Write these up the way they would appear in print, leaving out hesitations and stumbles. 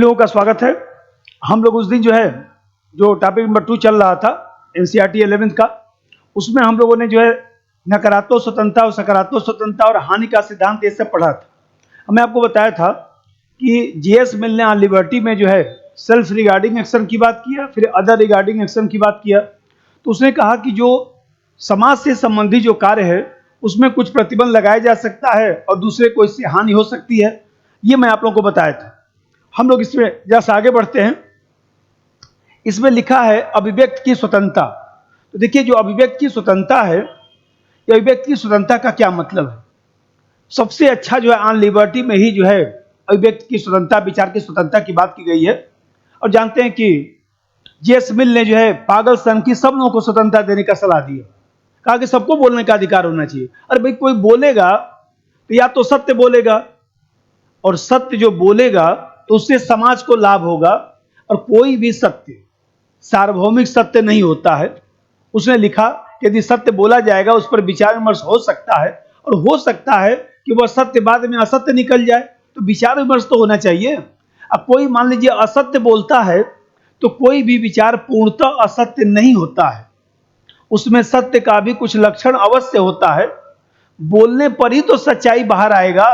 लोगों का स्वागत है। हम लोग उस दिन जो टॉपिक नंबर 2 चल रहा था एनसीईआरटी 11th का, उसमें हम लोगों ने नकारात्मक स्वतंत्रता और सकारात्मक स्वतंत्रता और हानि का सिद्धांत ये सब पढ़ा था। मैं आपको बताया था कि जीएस मिल ने लिबर्टी में सेल्फ रिगार्डिंग एक्शन की बात किया, फिर अदर रिगार्डिंग एक्शन की बात किया। तो उसने कहा कि जो समाज से संबंधी जो कार्य है उसमें कुछ प्रतिबंध लगाया जा सकता है और दूसरे को इससे हानि हो सकती है। ये मैं आप लोगों को बताया था। हम लोग इसमें जरा सा आगे बढ़ते हैं। इसमें लिखा है अभिव्यक्ति की स्वतंत्रता। तो देखिए, जो अभिव्यक्ति की स्वतंत्रता है, ये अभिव्यक्ति की स्वतंत्रता का क्या मतलब है। सबसे अच्छा ऑन लिबर्टी में ही अभिव्यक्ति की स्वतंत्रता, विचार की स्वतंत्रता की बात की गई है। और जानते हैं कि जेएस मिल ने पागल सन की सब लोगों को स्वतंत्रता देने का सलाह दिया। कहा कि सबको बोलने का अधिकार होना चाहिए। अरे भाई, कोई बोलेगा तो या तो सत्य बोलेगा, और सत्य जो बोलेगा तो उससे समाज को लाभ होगा। और कोई भी सत्य सार्वभौमिक सत्य नहीं होता है। उसने लिखा कि यदि सत्य बोला जाएगा उस पर विचार विमर्श हो सकता है, और हो सकता है कि वह सत्य बाद में असत्य निकल जाए, तो विचार विमर्श तो होना चाहिए। अब कोई मान लीजिए असत्य बोलता है तो कोई भी विचार पूर्णतः असत्य नहीं होता है, उसमें सत्य का भी कुछ लक्षण अवश्य होता है। बोलने पर ही तो सच्चाई बाहर आएगा।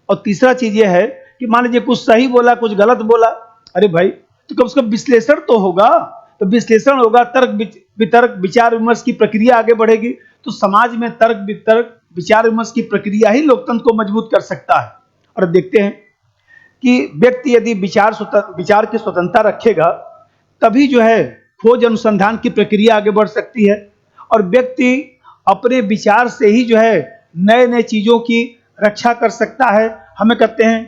और तीसरा चीज यह है कि मान लीजिए कुछ सही बोला, कुछ गलत बोला, अरे भाई, तो कम से कम विश्लेषण तो होगा। तो विश्लेषण होगा, तर्क वितर्क विचार विमर्श की प्रक्रिया आगे बढ़ेगी। तो समाज में तर्क वितर्क विचार विमर्श की प्रक्रिया ही लोकतंत्र को मजबूत कर सकता है। और अब देखते हैं कि व्यक्ति यदि विचार की स्वतंत्रता रखेगा तभी खोज अनुसंधान की प्रक्रिया आगे बढ़ सकती है। और व्यक्ति अपने विचार से ही नए नए चीजों की रक्षा कर सकता है। हमें कहते हैं,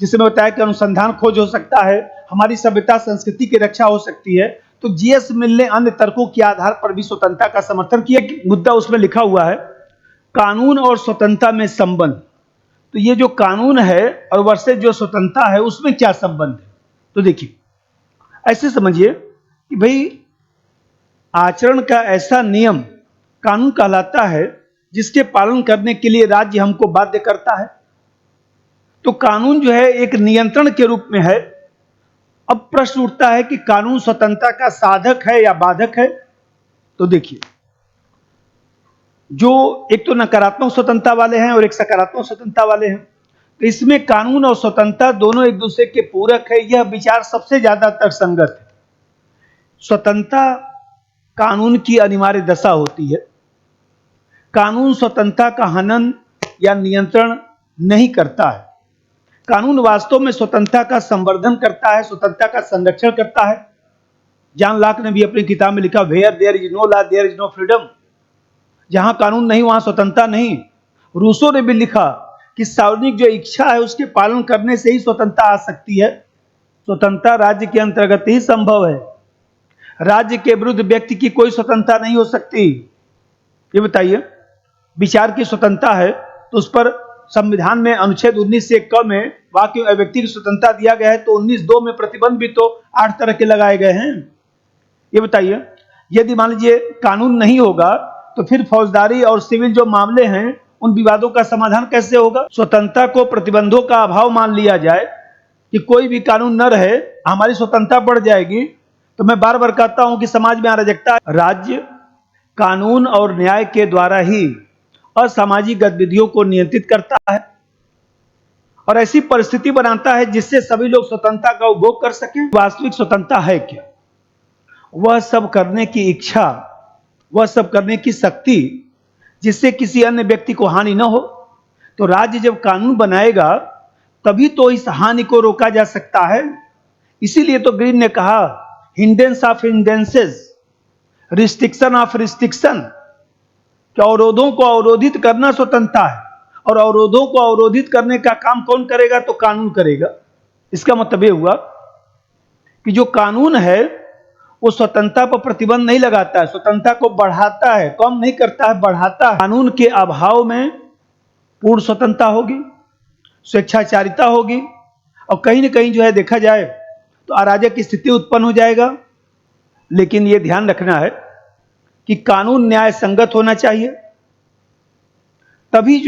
जिसे मैं बताया कि अनुसंधान खोज हो सकता है, हमारी सभ्यता संस्कृति की रक्षा हो सकती है। तो जीएस मिल ने अन्य तर्कों के आधार पर भी स्वतंत्रता का समर्थन किया। मुद्दा उसमें लिखा हुआ है, कानून और स्वतंत्रता में संबंध। तो ये जो कानून है और वर्सेस जो स्वतंत्रता है, उसमें क्या संबंध है। तो देखिए, ऐसे समझिए कि भाई, आचरण का ऐसा नियम कानून कहलाता है जिसके पालन करने के लिए राज्य हमको बाध्य करता है। तो कानून एक नियंत्रण के रूप में है। अब प्रश्न उठता है कि कानून स्वतंत्रता का साधक है या बाधक है। तो देखिए, जो एक तो नकारात्मक स्वतंत्रता वाले हैं और एक सकारात्मक स्वतंत्रता वाले हैं। तो इसमें कानून और स्वतंत्रता दोनों एक दूसरे के पूरक है। यह विचार सबसे ज्यादा तर्कसंगत है। स्वतंत्रता कानून की अनिवार्य दशा होती है। कानून स्वतंत्रता का हनन या नियंत्रण नहीं करता है। कानून वास्तव में स्वतंत्रता का संवर्धन करता है, स्वतंत्रता का संरक्षण करता है। जॉन लॉक ने भी अपनी किताब में लिखा, where there is no law there is no freedom. जहां कानून नहीं वहां स्वतंत्रता नहीं। रूसो ने भी लिखा कि सार्वजनिक जो इच्छा है उसके पालन करने से ही स्वतंत्रता आ सकती है। स्वतंत्रता राज्य के अंतर्गत ही संभव है। राज्य के विरुद्ध व्यक्ति की कोई स्वतंत्रता नहीं हो सकती। ये बताइए, विचार की स्वतंत्रता है तो उस पर संविधान में अनुच्छेद 19 से क में वाक्य व्यक्ति की स्वतंत्रता दिया गया है, तो 19(2) में प्रतिबंध भी तो 8 तरह के लगाए गए हैं। ये बताइए, यदि मान लीजिए कानून नहीं होगा तो फिर फौजदारी और सिविल जो मामले हैं उन विवादों का समाधान कैसे होगा। स्वतंत्रता को प्रतिबंधों का अभाव मान लिया जाए कि कोई भी कानून न रहे, हमारी स्वतंत्रता बढ़ जाएगी। तो मैं बार बार कहता हूं कि समाज में अराजकता। राज्य कानून और न्याय के द्वारा ही असामाजिक गतिविधियों को नियंत्रित करता है और ऐसी परिस्थिति बनाता है जिससे सभी लोग स्वतंत्रता का उपभोग कर सकें। वास्तविक स्वतंत्रता है क्या? वह सब करने की इच्छा, वह सब करने की शक्ति जिससे किसी अन्य व्यक्ति को हानि न हो। तो राज्य जब कानून बनाएगा तभी तो इस हानि को रोका जा सकता है। इसीलिए तो ग्रीन ने कहा, hindrance of hindrances, restriction of restriction, कि अवरोधों को अवरोधित करना स्वतंत्रता है। और अवरोधों को अवरोधित करने का काम कौन करेगा? तो कानून करेगा। इसका मतलब यह हुआ कि जो कानून है वो स्वतंत्रता पर प्रतिबंध नहीं लगाता है, स्वतंत्रता को बढ़ाता है, कम नहीं करता है, बढ़ाता है। कानून के अभाव में पूर्ण स्वतंत्रता होगी, स्वेच्छाचारिता होगी, और कहीं ना कहीं देखा जाए तो अराजक की स्थिति उत्पन्न हो जाएगा। लेकिन यह ध्यान रखना है कि कानून न्याय संगत होना चाहिए, तभी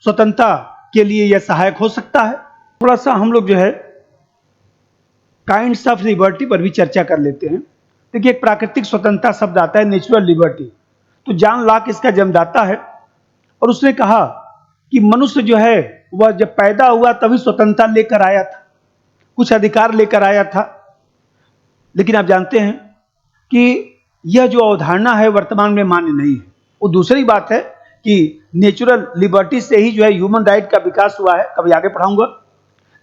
स्वतंत्रता के लिए यह सहायक हो सकता है। थोड़ा सा हम लोग काइंड्स ऑफ लिबर्टी पर भी चर्चा कर लेते हैं। देखिए, एक प्राकृतिक स्वतंत्रता शब्द आता है, नेचुरल लिबर्टी। तो जॉन लॉक इसका जन्मदाता है और उसने कहा कि मनुष्य जो है वह जब पैदा हुआ तभी स्वतंत्रता लेकर आया था, कुछ अधिकार लेकर आया था। लेकिन आप जानते हैं कि यह जो अवधारणा है वर्तमान में मान्य नहीं है। वो दूसरी बात है कि नेचुरल लिबर्टी से ही जो है ह्यूमन राइट का विकास हुआ है, कभी आगे पढ़ाऊंगा।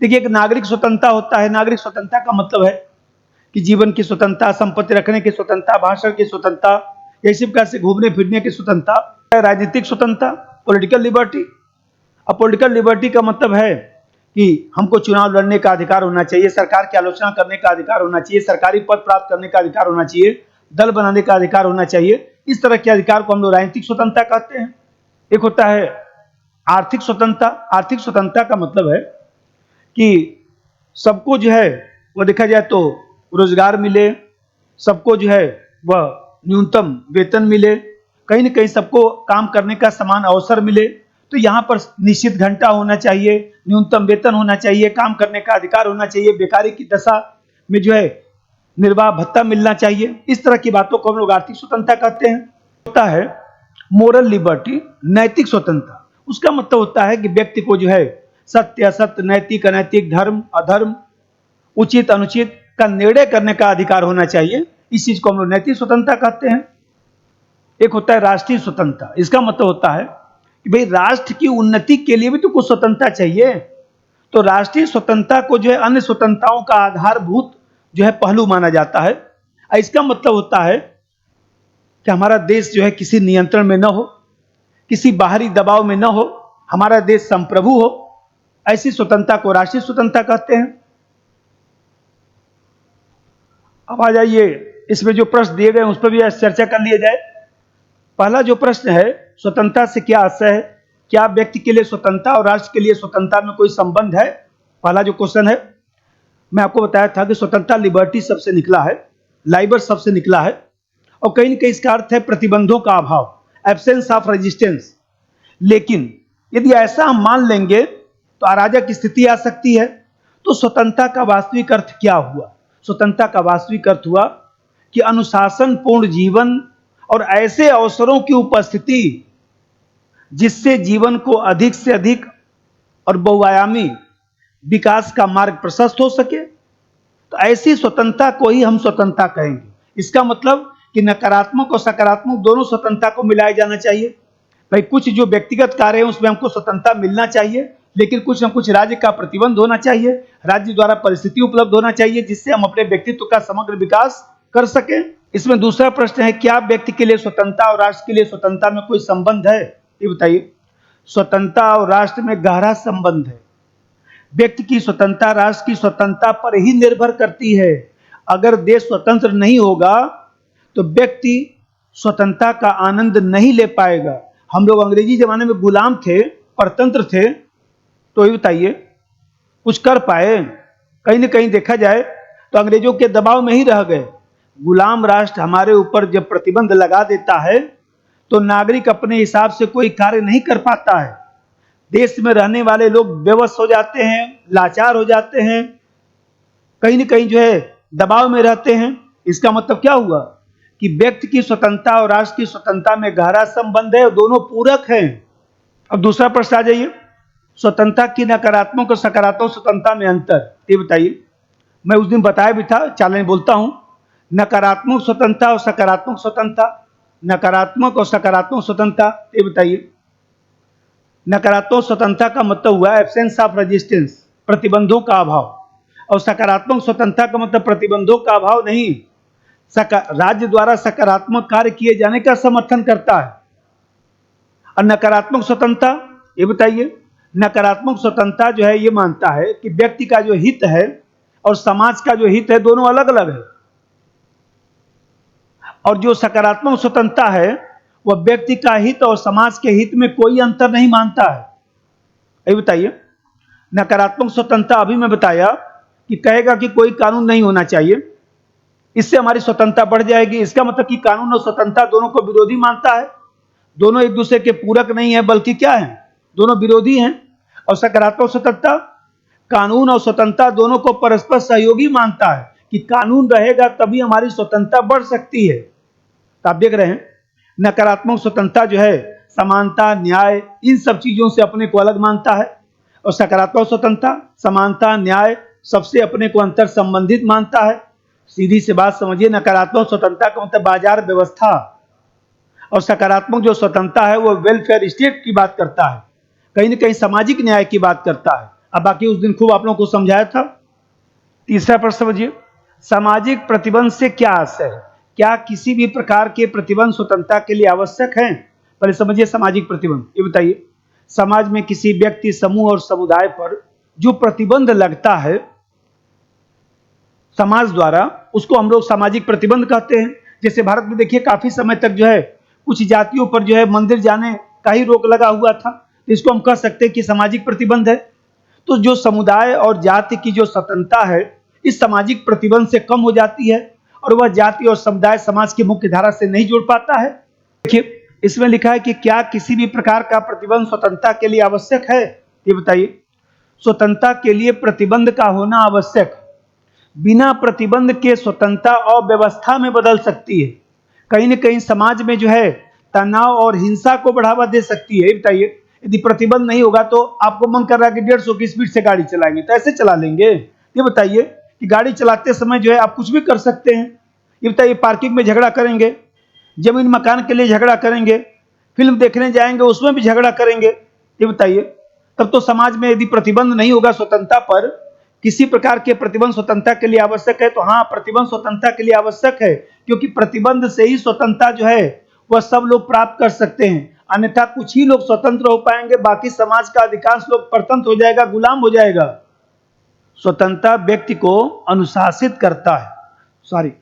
देखिए, एक नागरिक स्वतंत्रता होता है। नागरिक स्वतंत्रता का मतलब है कि जीवन की स्वतंत्रता, संपत्ति रखने की स्वतंत्रता, भाषण की स्वतंत्रता, इसी प्रकार से घूमने फिरने की स्वतंत्रता, राजनीतिक स्वतंत्रता, पॉलिटिकल लिबर्टी। अब पॉलिटिकल लिबर्टी का मतलब है कि हमको चुनाव लड़ने का अधिकार होना चाहिए, सरकार की आलोचना करने का अधिकार होना चाहिए, सरकारी पद प्राप्त करने का अधिकार होना चाहिए, दल बनाने का अधिकार होना चाहिए। इस तरह के अधिकार को हम लोग राजनीतिक स्वतंत्रता कहते हैं। एक होता है आर्थिक स्वतंत्रता। आर्थिक स्वतंत्रता का मतलब है कि सबको जो है वह देखा जाए तो रोजगार मिले, सबको जो है वह न्यूनतम वेतन मिले, कहीं न कहीं सबको काम करने का समान अवसर मिले। तो यहाँ पर निश्चित घंटा होना चाहिए, न्यूनतम वेतन होना चाहिए, काम करने का अधिकार होना चाहिए, बेकारी की दशा में जो है निर्वाह भत्ता मिलना चाहिए। इस तरह की बातों को हम लोग आर्थिक स्वतंत्रता कहते हैं। होता है मोरल लिबर्टी, नैतिक स्वतंत्रता। उसका मतलब होता है कि व्यक्ति को जो है सत्य असत्य, नैतिक अनैतिक, धर्म अधर्म, उचित अनुचित का निर्णय करने का अधिकार होना चाहिए। इस चीज को हम लोग नैतिक स्वतंत्रता कहते हैं। एक होता है राष्ट्रीय स्वतंत्रता। इसका मतलब होता है कि भाई राष्ट्र की उन्नति के लिए भी तो कुछ स्वतंत्रता चाहिए। तो राष्ट्रीय स्वतंत्रता को जो है अन्य स्वतंत्रताओं का आधारभूत जो है पहलू माना जाता है। इसका मतलब होता है कि हमारा देश जो है किसी नियंत्रण में न हो, किसी बाहरी दबाव में न हो, हमारा देश संप्रभु हो। ऐसी स्वतंत्रता को राष्ट्रीय स्वतंत्रता कहते हैं। अब आ जाइए, इसमें जो प्रश्न दिए गए उस पर भी चर्चा कर लिया जाए। पहला जो प्रश्न है, स्वतंत्रता से क्या आशय है? क्या व्यक्ति के लिए स्वतंत्रता और राष्ट्र के लिए स्वतंत्रता में कोई संबंध है? पहला जो क्वेश्चन है, मैं आपको बताया था कि स्वतंत्रता लिबर्टी शब्द से निकला है, लाइबर शब्द से निकला है, और कहीं न कहीं इसका अर्थ है प्रतिबंधों का अभाव, एब्सेंस ऑफ रेजिस्टेंस। लेकिन यदि ऐसा हम मान लेंगे तो अराजक स्थिति आ सकती है। तो स्वतंत्रता का वास्तविक अर्थ क्या हुआ? स्वतंत्रता का वास्तविक अर्थ हुआ कि अनुशासन पूर्ण जीवन और ऐसे अवसरों की उपस्थिति जिससे जीवन को अधिक से अधिक और बहुआयामी विकास का मार्ग प्रशस्त हो सके। तो ऐसी स्वतंत्रता को ही हम स्वतंत्रता कहेंगे। इसका मतलब कि नकारात्मक और सकारात्मक दोनों स्वतंत्रता को मिलाया जाना चाहिए। भाई कुछ जो व्यक्तिगत कार्य है उसमें हमको स्वतंत्रता मिलना चाहिए, लेकिन कुछ न कुछ राज्य का प्रतिबंध होना चाहिए, राज्य द्वारा परिस्थिति उपलब्ध होना चाहिए जिससे हम अपने व्यक्तित्व का समग्र विकास कर सकें। इसमें दूसरा प्रश्न है, क्या व्यक्ति के लिए स्वतंत्रता और राष्ट्र के लिए स्वतंत्रता में कोई संबंध है? ये बताइए। स्वतंत्रता और राष्ट्र में गहरा संबंध है। व्यक्ति की स्वतंत्रता राष्ट्र की स्वतंत्रता पर ही निर्भर करती है। अगर देश स्वतंत्र नहीं होगा तो व्यक्ति स्वतंत्रता का आनंद नहीं ले पाएगा। हम लोग अंग्रेजी जमाने में गुलाम थे, परतंत्र थे, तो ये बताइए कुछ कर पाए? कहीं न कहीं देखा जाए तो अंग्रेजों के दबाव में ही रह गए। गुलाम राष्ट्र हमारे ऊपर जब प्रतिबंध लगा देता है तो नागरिक अपने हिसाब से कोई कार्य नहीं कर पाता है। देश में रहने वाले लोग बेबस हो जाते हैं, लाचार हो जाते हैं, कहीं न कहीं जो है दबाव में रहते हैं। इसका मतलब क्या हुआ कि व्यक्ति की स्वतंत्रता और राष्ट्र की स्वतंत्रता में गहरा संबंध है और दोनों पूरक हैं। अब दूसरा प्रश्न आ जाइए, स्वतंत्रता की नकारात्मक और सकारात्मक स्वतंत्रता में अंतर, ये बताइए। मैं उस दिन बताया भी था, चलें बोलता हूं। नकारात्मक स्वतंत्रता और सकारात्मक स्वतंत्रता, नकारात्मक और सकारात्मक स्वतंत्रता, ये बताइए। नकारात्मक स्वतंत्रता का मतलब हुआ एब्सेंस ऑफ रेजिस्टेंस, प्रतिबंधों का अभाव, और सकारात्मक स्वतंत्रता का मतलब प्रतिबंधों का अभाव नहीं, राज्य द्वारा सकारात्मक कार्य किए जाने का समर्थन करता है। और नकारात्मक स्वतंत्रता, ये बताइए। नकारात्मक स्वतंत्रता जो है ये मानता है कि व्यक्ति का जो हित है और समाज का जो हित है दोनों अलग अलग है। और जो सकारात्मक स्वतंत्रता है वह व्यक्ति का हित और समाज के हित में कोई अंतर नहीं मानता है। ये बताइए। नकारात्मक स्वतंत्रता अभी मैं बताया कि कहेगा कि कोई कानून नहीं होना चाहिए, इससे हमारी स्वतंत्रता बढ़ जाएगी। इसका मतलब कि कानून और स्वतंत्रता दोनों को विरोधी मानता है, दोनों एक दूसरे के पूरक नहीं है, बल्कि क्या है, दोनों विरोधी हैं। और सकारात्मक स्वतंत्रता कानून और स्वतंत्रता दोनों को परस्पर सहयोगी मानता है कि कानून रहेगा तभी हमारी स्वतंत्रता बढ़ सकती है। तो आप देख रहे हैं नकारात्मक स्वतंत्रता जो है समानता, न्याय, इन सब चीजों से अपने को अलग मानता है, और सकारात्मक स्वतंत्रता समानता, न्याय सबसे अपने को अंतर संबंधित मानता है। सीधी सी बात समझिए, नकारात्मक स्वतंत्रता का मतलब बाजार व्यवस्था, और सकारात्मक जो स्वतंत्रता है वो वेलफेयर स्टेट की बात करता है, कहीं न कहीं सामाजिक न्याय की बात करता है। अब बाकी उस दिन खूब आप लोगों को समझाया था। तीसरा प्रश्न समझिए, सामाजिक प्रतिबंध से क्या आशय है? क्या किसी भी प्रकार के प्रतिबंध स्वतंत्रता के लिए आवश्यक हैं? पहले समझिए सामाजिक प्रतिबंध। ये बताइए, समाज में किसी व्यक्ति, समूह और समुदाय पर जो प्रतिबंध लगता है समाज द्वारा, उसको हम लोग सामाजिक प्रतिबंध कहते हैं। जैसे भारत में देखिए काफी समय तक जो है कुछ जातियों पर जो है मंदिर जाने का ही रोक लगा हुआ था, तो इसको हम कह सकते हैं कि सामाजिक प्रतिबंध है। तो जो समुदाय और जाति की जो स्वतंत्रता है इस सामाजिक प्रतिबंध से कम हो जाती है, और वह जाति और समुदाय समाज की मुख्य धारा से नहीं जुड़ पाता है। देखिए इसमें लिखा है कि क्या किसी भी प्रकार का प्रतिबंध स्वतंत्रता के लिए आवश्यक है? ये बताइए, स्वतंत्रता के लिए प्रतिबंध का होना आवश्यक। बिना प्रतिबंध के स्वतंत्रता अव्यवस्था में बदल सकती है, कहीं न कहीं समाज में जो है तनाव और हिंसा को बढ़ावा दे सकती है। ये बताइए, यदि प्रतिबंध नहीं होगा तो आपको मन कर रहा है कि 150 की स्पीड से गाड़ी चलाएंगे, तो ऐसे चला लेंगे? ये बताइए कि गाड़ी चलाते समय जो है आप कुछ भी कर सकते हैं। ये बताइए, पार्किंग में झगड़ा करेंगे, जमीन मकान के लिए झगड़ा करेंगे, फिल्म देखने जाएंगे उसमें भी झगड़ा करेंगे। ये बताइए, तब तो समाज में यदि प्रतिबंध नहीं होगा स्वतंत्रता पर, किसी प्रकार के प्रतिबंध स्वतंत्रता के लिए आवश्यक है, तो हाँ, प्रतिबंध स्वतंत्रता के लिए आवश्यक है, क्योंकि प्रतिबंध से ही स्वतंत्रता जो है वह सब लोग प्राप्त कर सकते हैं। अन्यथा कुछ ही लोग स्वतंत्र हो पाएंगे, बाकी समाज का अधिकांश लोग परतंत्र हो जाएगा, गुलाम हो जाएगा। स्वतंत्रता व्यक्ति को अनुशासित करता है, सॉरी,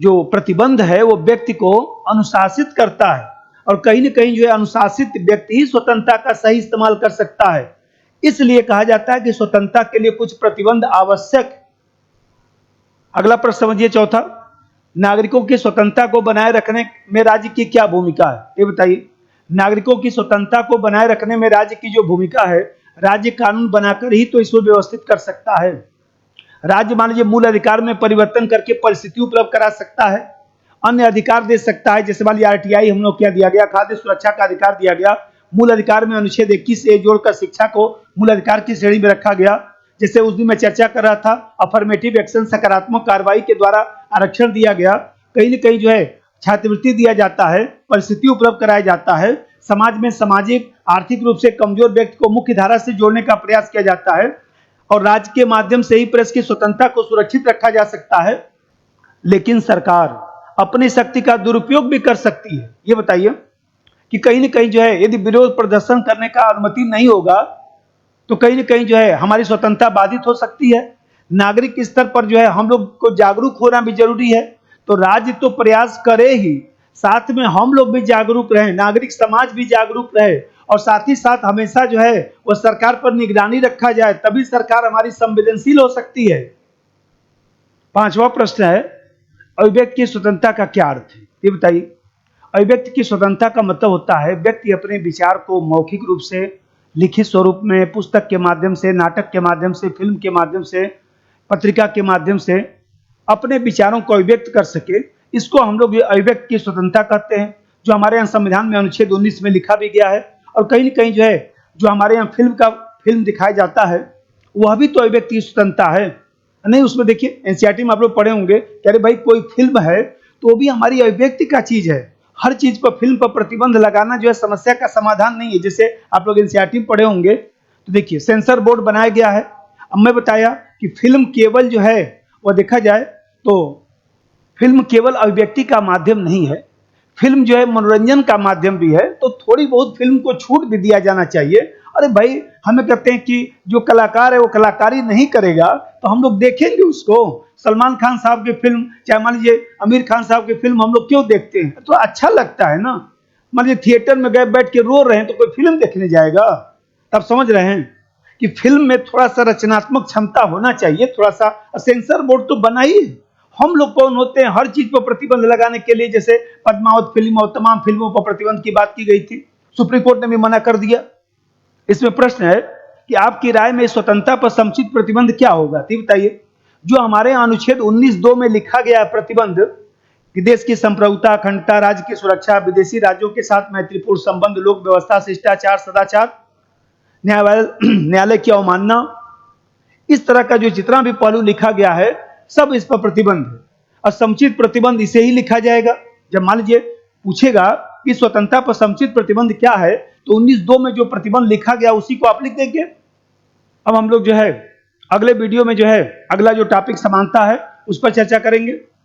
जो प्रतिबंध है वो व्यक्ति को अनुशासित करता है, और कहीं न कहीं जो है अनुशासित व्यक्ति ही स्वतंत्रता का सही इस्तेमाल कर सकता है। इसलिए कहा जाता है कि स्वतंत्रता के लिए कुछ प्रतिबंध आवश्यक। अगला प्रश्न समझिए, चौथा, नागरिकों की स्वतंत्रता को बनाए रखने में राज्य की क्या भूमिका है? ये बताइए, नागरिकों की स्वतंत्रता को बनाए रखने में राज्य की जो भूमिका है, राज्य कानून बनाकर ही तो इसको व्यवस्थित कर सकता है। राज्य मान लीजिए मूल अधिकार में परिवर्तन करके परिस्थिति उपलब्ध करा सकता है, अन्य अधिकार दे सकता है। जैसे मान लीजिए RTI हम लोग क्या दिया गया, खाद्य सुरक्षा का अधिकार दिया गया, मूल अधिकार में अनुच्छेद 21 जोड़कर शिक्षा को मूल अधिकार की श्रेणी में रखा गया। जैसे उस दिन मैं चर्चा कर रहा था, अफर्मेटिव एक्शन, सकारात्मक कार्रवाई के द्वारा आरक्षण दिया गया, कहीं न कहीं जो है छात्रवृत्ति दिया जाता है, परिस्थिति उपलब्ध कराया जाता है, समाज में सामाजिक आर्थिक रूप से कमजोर व्यक्ति को मुख्य धारा से जोड़ने का प्रयास किया जाता है, और राज्य के माध्यम से ही प्रेस की स्वतंत्रता को सुरक्षित रखा जा सकता है। लेकिन सरकार अपनी शक्ति का दुरुपयोग भी कर सकती है। ये बताइए कि कहीं न कहीं जो है यदि विरोध प्रदर्शन करने का अनुमति नहीं होगा तो कहीं न कहीं जो है हमारी स्वतंत्रता बाधित हो सकती है। नागरिक स्तर पर जो है हम लोग को जागरूक होना भी जरूरी है। तो राज्य तो प्रयास करे ही, साथ में हम लोग भी जागरूक रहें, नागरिक समाज भी जागरूक रहे, और साथ ही साथ हमेशा जो है वह सरकार पर निगरानी रखा जाए, तभी सरकार हमारी संवेदनशील हो सकती है। पांचवा प्रश्न है, अभिव्यक्ति की स्वतंत्रता का क्या अर्थ है? ये बताइए। अभिव्यक्ति की स्वतंत्रता का मतलब होता है व्यक्ति अपने विचार को मौखिक रूप से, लिखित स्वरूप में, पुस्तक के माध्यम से, नाटक के माध्यम से, फिल्म के माध्यम से, पत्रिका के माध्यम से अपने विचारों को अभिव्यक्त कर सके। इसको हम लोग अभिव्यक्ति की स्वतंत्रता कहते हैं, जो हमारे यहाँ संविधान में अनुच्छेद 19 में लिखा भी गया है। और कहीं न कहीं जो है जो हमारे यहाँ फिल्म दिखाया जाता है वह भी तो अभिव्यक्ति की स्वतंत्रता है। नहीं, उसमें देखिए NCERT में आप लोग पढ़े होंगे कि अरे भाई कोई फिल्म है तो वो भी हमारी अभिव्यक्ति का चीज है। हर चीज पर फिल्म पर प्रतिबंध लगाना जो है समस्या का समाधान नहीं है। जैसे आप लोग NCERT में पढ़े होंगे तो देखिए सेंसर बोर्ड बनाया गया है। अब मैं बताया कि फिल्म केवल जो है वह देखा जाए तो फिल्म केवल अभिव्यक्ति का माध्यम नहीं है, फिल्म जो है मनोरंजन का माध्यम भी है। तो थोड़ी बहुत फिल्म को छूट भी दिया जाना चाहिए। अरे भाई, हमें कहते हैं कि जो कलाकार है वो कलाकारी नहीं करेगा तो हम लोग देखेंगे उसको। सलमान खान साहब की फिल्म, चाहे मान लीजिए आमिर खान साहब की फिल्म हम लोग क्यों देखते हैं? तो अच्छा लगता है ना। मान लीजिए थिएटर में गए बैठ के रो रहे हैं तो कोई फिल्म देखने जाएगा? तब समझ रहे हैं कि फिल्म में थोड़ा सा रचनात्मक क्षमता होना चाहिए, थोड़ा सा। सेंसर बोर्ड तो बना ही है। हम लोग कौन होते हैं हर चीज पर प्रतिबंध लगाने के लिए? जैसे पद्मावत फिल्म और तमाम फिल्मों पर प्रतिबंध की बात की गई थी, सुप्रीम कोर्ट ने भी मना कर दिया। इसमें प्रश्न है कि आपकी राय में स्वतंत्रता पर समुचित प्रतिबंध क्या होगा? तो बताइए। जो हमारे अनुच्छेद 19(2) में लिखा गया है प्रतिबंध कि देश की संप्रभुता, अखंडता, राज्य की सुरक्षा, विदेशी राज्यों के साथ मैत्रीपूर्ण संबंध, लोक व्यवस्था, शिष्टाचार, सदाचार, न्यायालय की अवमानना, इस तरह का जो जितना भी पहलू लिखा गया है सब इस पर प्रतिबंध है। और समुचित प्रतिबंध इसे ही लिखा जाएगा। जब मान लीजिए पूछेगा कि स्वतंत्रता पर समुचित प्रतिबंध क्या है, तो 19(2) में जो प्रतिबंध लिखा गया उसी को आप लिख देंगे। अब हम लोग जो है अगले वीडियो में जो है अगला जो टॉपिक समानता है उस पर चर्चा करेंगे।